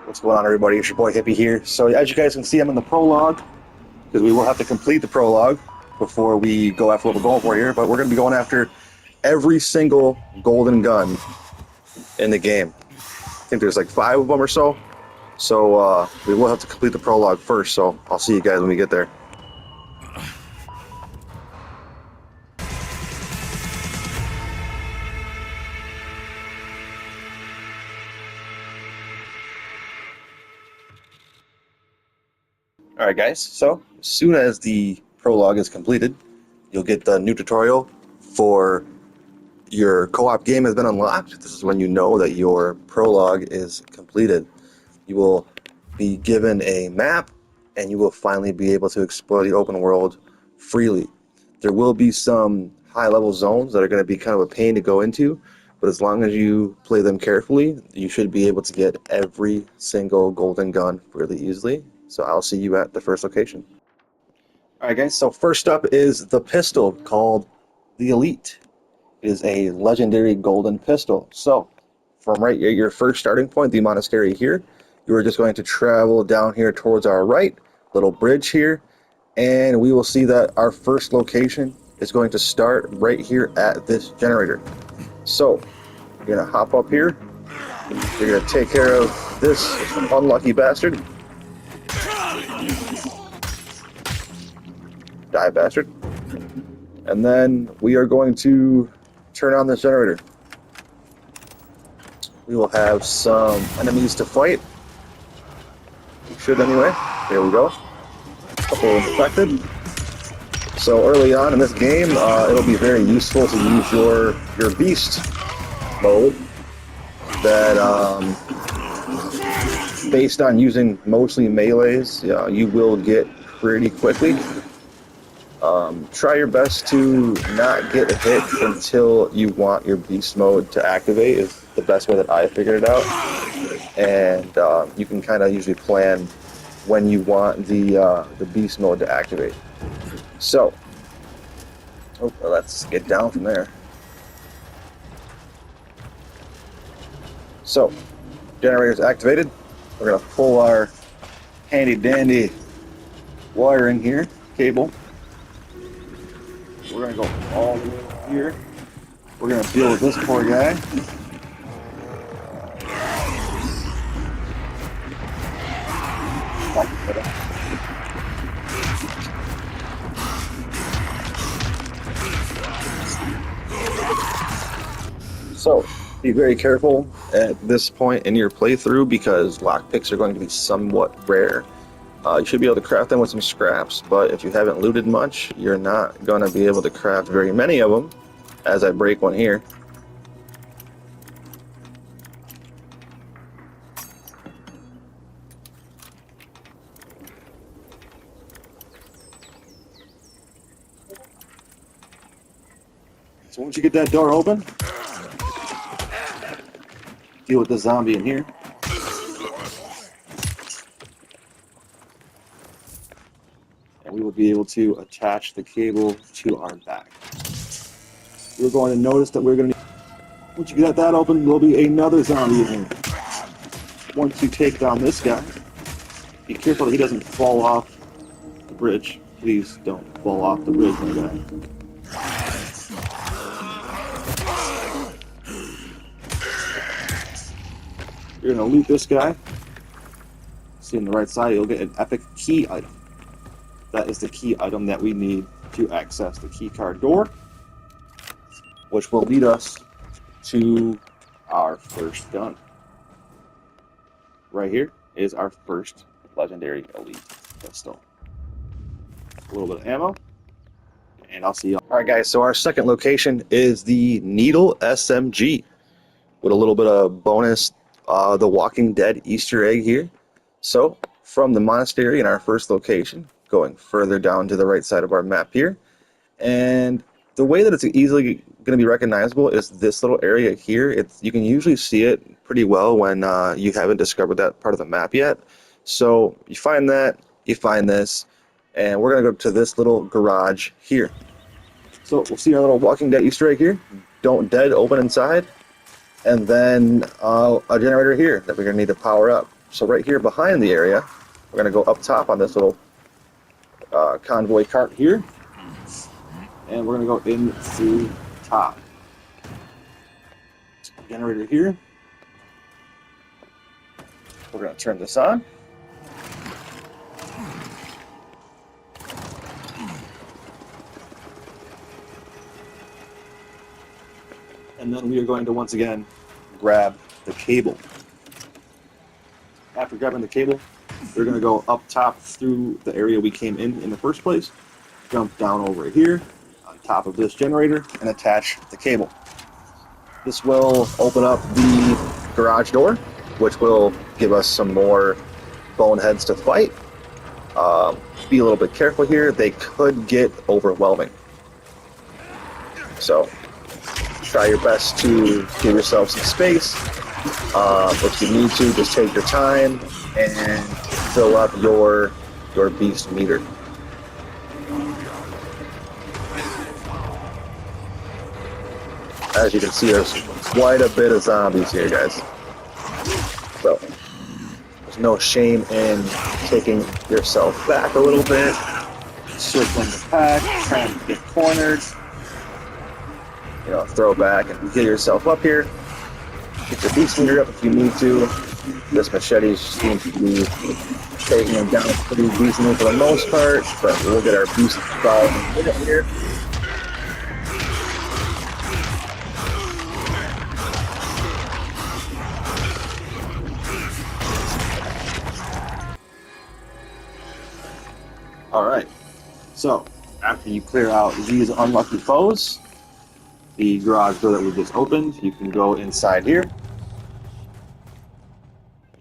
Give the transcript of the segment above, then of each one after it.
What's going on, everybody? It's your boy Hippie here. So as you guys can see, I'm in the prologue because we will have to complete the prologue before we go after what we're going for here. But we're going to be going after every single golden gun in the game. I think there's like 5 of them or so. So we will have to complete the prologue first. So I'll see you guys when we get there. Alright guys, so as soon as the prologue is completed, you'll get the new tutorial for your co-op game has been unlocked. This is when you know that your prologue is completed. You will be given a map and you will finally be able to explore the open world freely. There will be some high-level zones that are going to be kind of a pain to go into, but as long as you play them carefully, you should be able to get every single golden gun really easily. So I'll see you at the first location. Alright guys, so first up is the pistol called the Elite. It is a legendary golden pistol. So from right at your first starting point, the monastery here, you are just going to travel down here towards our right, little bridge here, and we will see that our first location is going to start right here at this generator. So you're going to hop up here, you're going to take care of this unlucky bastard. Die, bastard. And then we are going to turn on this generator. We will have some enemies to fight. We should anyway. There we go. A couple infected. So early on in this game, it'll be very useful to use your beast mode that based on using mostly melees, you will get pretty quickly. Try your best to not get hit until you want your beast mode to activate is the best way that I figured it out. And you can kind of usually plan when you want the beast mode to activate. So, let's get down from there. So, generator's activated. We're going to pull our handy dandy wiring here, cable. We're going to go all the way up here. We're going to deal with this poor guy. So, be very careful at this point in your playthrough because lockpicks are going to be somewhat rare. You should be able to craft them with some scraps, but if you haven't looted much, you're not going to be able to craft very many of them, as I break one here. So once you get that door open, deal with the zombie in here. And we will be able to attach the cable to our back. You're going to notice that we're going to need, once you get that open, there'll be another zombie in here. Once you take down this guy, be careful that he doesn't fall off the bridge. Please don't fall off the bridge, my guy. You're going to loot this guy. See on the right side, you'll get an epic key item. That is the key item that we need to access the keycard door, which will lead us to our first gun. Right here is our first legendary elite pistol. A little bit of ammo, and I'll see you. Alright guys, so our second location is the Needle SMG, with a little bit of bonus The Walking Dead Easter egg here. So, from the monastery in our first location, going further down to the right side of our map here, and the way that it's easily going to be recognizable is this little area here. You can usually see it pretty well when you haven't discovered that part of the map yet. So you find that, you find this, and we're going to go to this little garage here. So we'll see our little Walking Dead Easter egg here. Don't dead open inside, and then a generator here that we're going to need to power up. So right here behind the area, we're going to go up top on this little convoy cart here, and we're going to go in through top. Generator here. We're going to turn this on. And then we are going to once again grab the cable. After grabbing the cable, we're going to go up top through the area we came in the first place, jump down over here on top of this generator, and attach the cable. This will open up the garage door, which will give us some more boneheads to fight. Be a little bit careful here. They could get overwhelming. So try your best to give yourself some space. If you need to, just take your time and fill up your beast meter. As you can see, there's quite a bit of zombies here, guys. So there's no shame in taking yourself back a little bit, circling the pack, trying to get cornered. You know, throw back and get yourself up here. Get your beast meter up if you need to. This machete seems to be taking them down pretty decently for the most part, but we'll get our beast ball here. Alright, so after you clear out these unlucky foes, the garage door that we just opened, you can go inside here.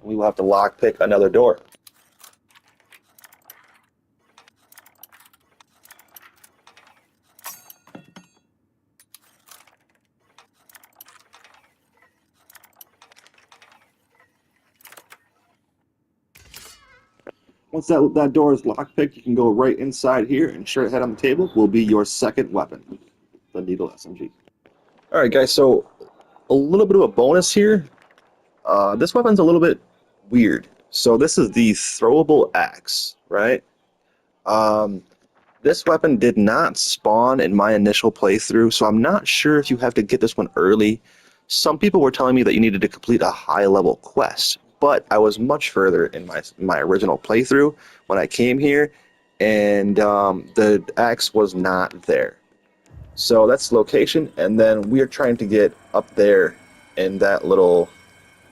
We will have to lockpick another door. Once that door is lockpicked, you can go right inside here, and straight ahead on the table will be your second weapon, the needle SMG. Alright guys, so a little bit of a bonus here. This weapon's a little bit weird. So this is the throwable axe, right? This weapon did not spawn in my initial playthrough, so I'm not sure if you have to get this one early. Some people were telling me that you needed to complete a high-level quest, but I was much further in my original playthrough when I came here, and the axe was not there. So that's the location, and then we are trying to get up there in that little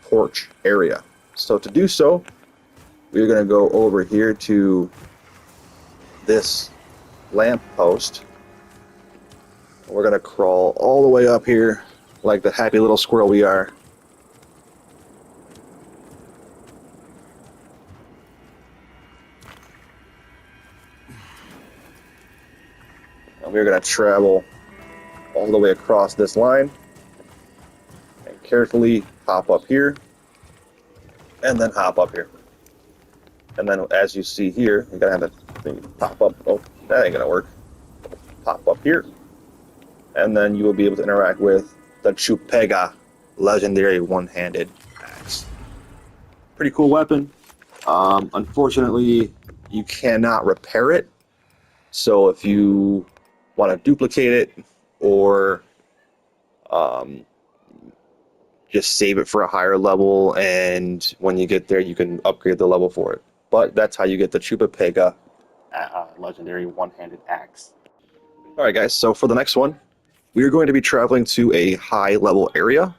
porch area. So to do so, we're going to go over here to this lamp post. We're going to crawl all the way up here like the happy little squirrel we are. And we're going to travel all the way across this line and carefully hop up here and then hop up here. And then as you see here, you're going to have to pop up. Oh, that ain't going to work. Pop up here. And then you will be able to interact with the CIPUAGA legendary one-handed axe. Pretty cool weapon. Unfortunately, you cannot repair it. So if you want to duplicate it or just save it for a higher level, and when you get there, you can upgrade the level for it. But that's how you get the CIPUAGA legendary one-handed axe. All right, guys. So for the next one, we are going to be traveling to a high-level area,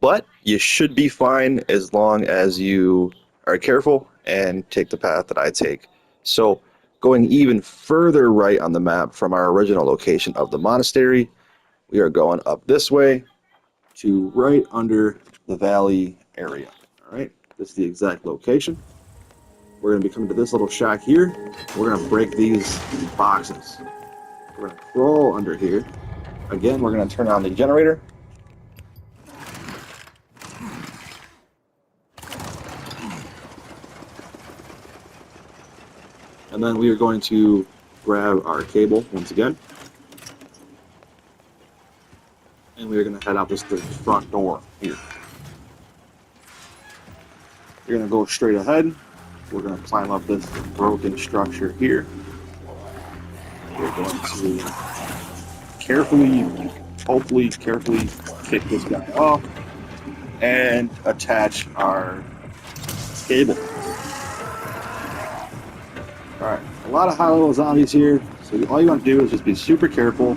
but you should be fine as long as you are careful and take the path that I take. So going even further right on the map from our original location of the monastery, we are going up this way to right under the valley area. All right, this is the exact location. We're going to be coming to this little shack here. We're going to break these boxes. We're going to crawl under here. Again, we're going to turn on the generator. And then we are going to grab our cable once again. And we are going to head out this front door here. You're going to go straight ahead. We're going to climb up this broken structure here. We're going to carefully, hopefully carefully kick this guy off and attach our cable. Alright, a lot of high-level zombies here, so all you want to do is just be super careful.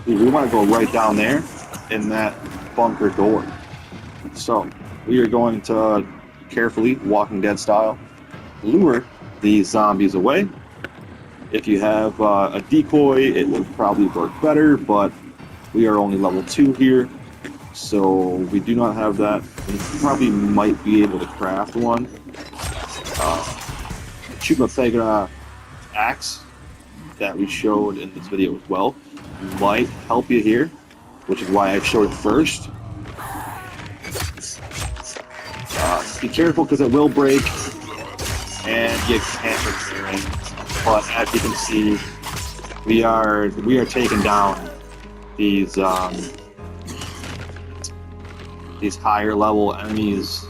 We want to go right down there in that bunker door. So, we are going to carefully, Walking Dead style, lure these zombies away. If you have a decoy, it would probably work better, but we are only level 2 here, so we do not have that. We probably might be able to craft one. CIPUAGA axe that we showed in this video as well might help you here, which is why I showed it first. Be careful because it will break and you can't repair it. But as you can see, we are taking down these higher level enemies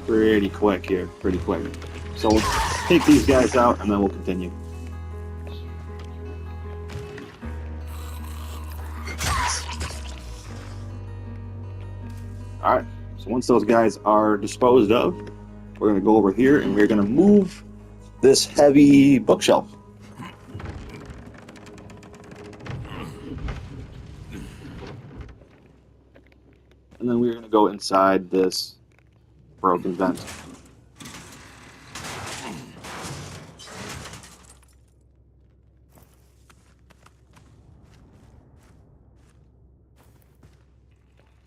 pretty quick here, pretty quick. So we'll take these guys out and then we'll continue. Alright, so once those guys are disposed of, we're going to go over here and we're going to move this heavy bookshelf. And then we're going to go inside this broken vent.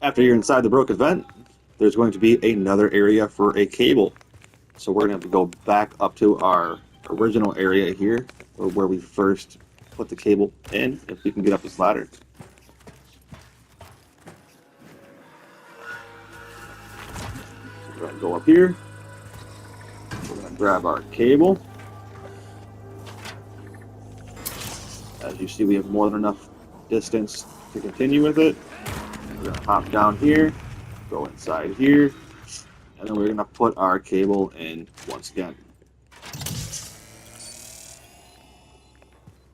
After you're inside the broken vent, there's going to be another area for a cable. So we're going to have to go back up to our original area here, or where we first put the cable in, if we can get up this ladder. So we're going to go up here. We're going to grab our cable. As you see, we have more than enough distance to continue with it. We're going to hop down here, go inside here, and then we're going to put our cable in once again.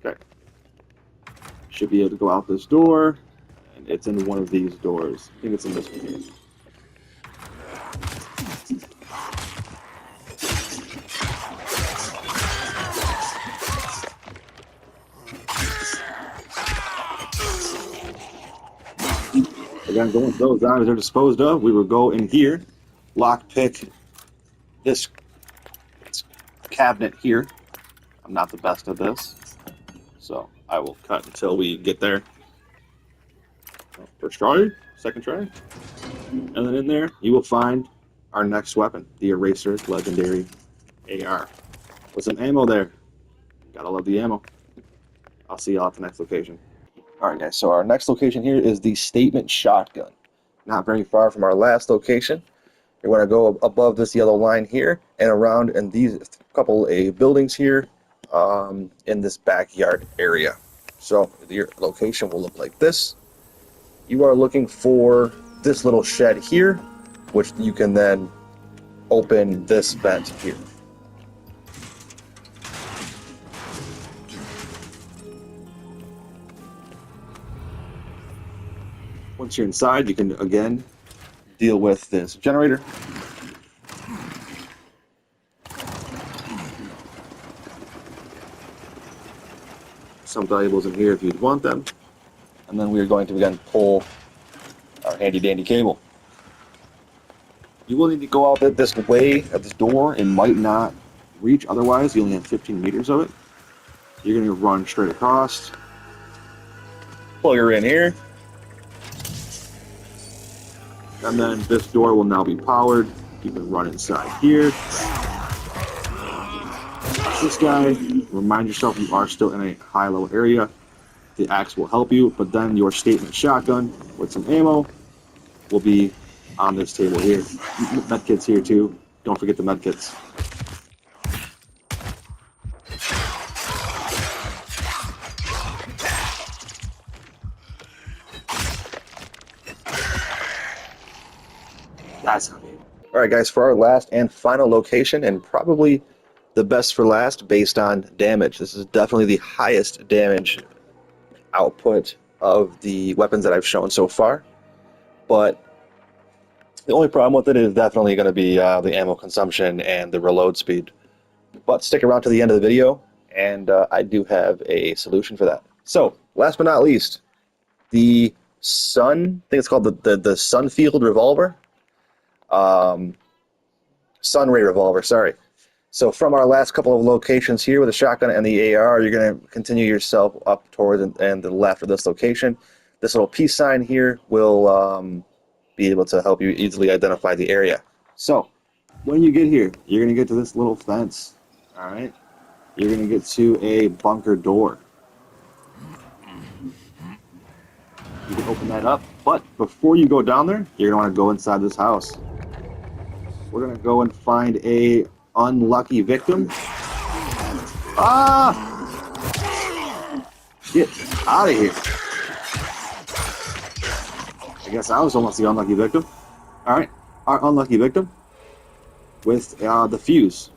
Okay. Should be able to go out this door, and it's in one of these doors. I think it's in this one here. Again, once those zombies are disposed of, we will go in here, lockpick this cabinet here. I'm not the best at this, so I will cut until we get there. First try, second try, and then in there you will find our next weapon, the Eraser Legendary AR, with some ammo there. Gotta love the ammo. I'll see y'all at the next location. Alright guys, so our next location here is the Statement Shotgun. Not very far from our last location. You're going to go above this yellow line here and around in these couple of buildings here in this backyard area. So your location will look like this. You are looking for this little shed here, which you can then open this vent here. Once you're inside, you can again deal with this generator. Some valuables in here if you'd want them. And then we are going to again pull our handy dandy cable. You will need to go out this way at this door. It might not reach, otherwise you only have 15 meters of it. You're going to run straight across. Plug her in here. And then this door will now be powered. You can run inside here. This guy, remind yourself you are still in a high level area. The axe will help you, but then your Statement Shotgun with some ammo will be on this table here. Medkits here too. Don't forget the medkits. That's not me. Alright All right, guys, for our last and final location, and probably the best for last based on damage. This is definitely the highest damage output of the weapons that I've shown so far, but the only problem with it is definitely going to be the ammo consumption and the reload speed. But stick around to the end of the video, and I do have a solution for that. So, last but not least, the Sun, I think it's called the Sunfield Revolver. Sunray Revolver, sorry. So from our last couple of locations here with the shotgun and the AR, you're going to continue yourself up towards and the left of this location. This little peace sign here will be able to help you easily identify the area. So when you get here, you're going to get to this little fence. All right, you're going to get to a bunker door. You can open that up, but before you go down there, you're going to want to go inside this house. We're going to go and find a unlucky victim. Ah! Get out of here. I guess I was almost the unlucky victim. Alright, our unlucky victim with the fuse.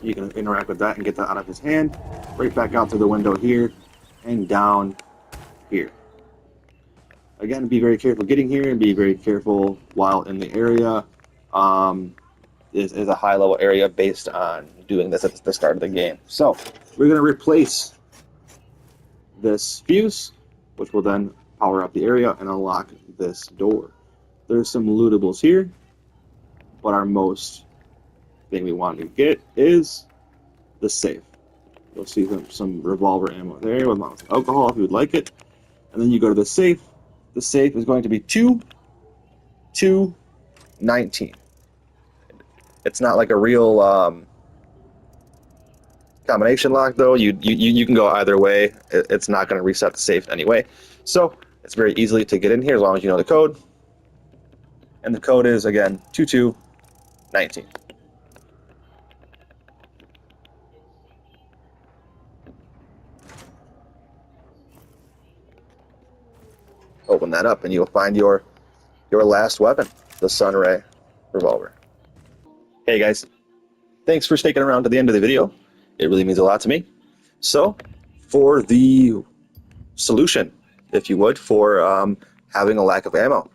You can interact with that and get that out of his hand. Right back out through the window here and down here. Again, be very careful getting here and be very careful while in the area. Is a high-level area based on doing this at the start of the game. So we're going to replace this fuse, which will then power up the area and unlock this door. There's some lootables here, but our most thing we want to get is the safe. You'll see some revolver ammo there with alcohol if you would like it. And then you go to the safe. The safe is going to be 2219. It's not like a real combination lock, though. You can go either way. It's not going to reset the safe anyway. So it's very easily to get in here as long as you know the code. And the code is, again, 2219. Open that up and you'll find your last weapon, the Sunray Revolver. Hey guys, thanks for sticking around to the end of the video. It really means a lot to me. So, for the solution, if you would, for having a lack of ammo.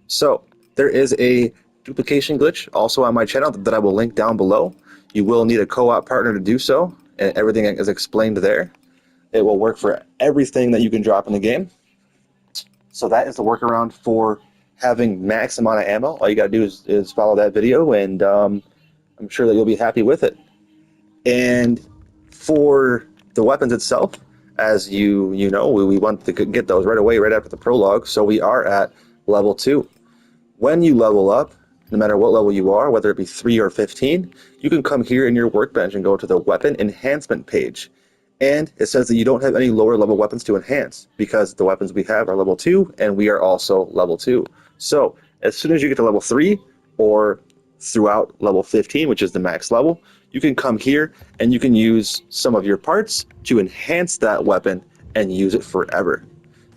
So, there is a duplication glitch also on my channel that I will link down below. You will need a co-op partner to do so, and everything is explained there. It will work for everything that you can drop in the game. So that is the workaround for having max amount of ammo. All you gotta do is follow that video, and I'm sure that you'll be happy with it. And for the weapons itself, as you know, we want to get those right away, right after the prologue. So we are at level 2. When you level up, no matter what level you are, whether it be 3 or 15, you can come here in your workbench and go to the weapon enhancement page. And it says that you don't have any lower level weapons to enhance because the weapons we have are level 2 and we are also level 2. So as soon as you get to level 3 or throughout level 15, which is the max level, you can come here and you can use some of your parts to enhance that weapon and use it forever.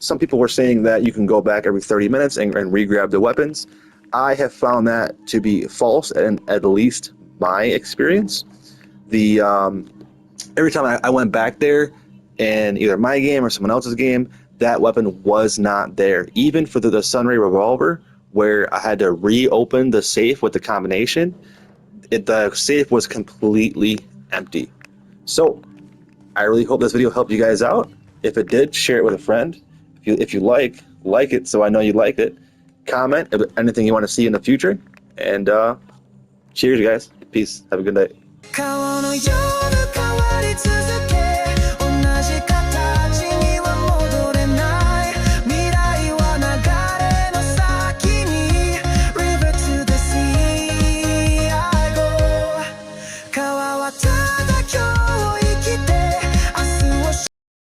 Some people were saying that you can go back every 30 minutes and re-grab the weapons. I have found that to be false, and at least my experience. The every time I went back there in either my game or someone else's game, that weapon was not there. Even for the Sunray Revolver, where I had to reopen the safe with the combination, the safe was completely empty. So I really hope this video helped you guys out. If it did, share it with a friend. If you like it so I know you liked it. Comment anything you want to see in the future. And cheers, guys. Peace. Have a good night.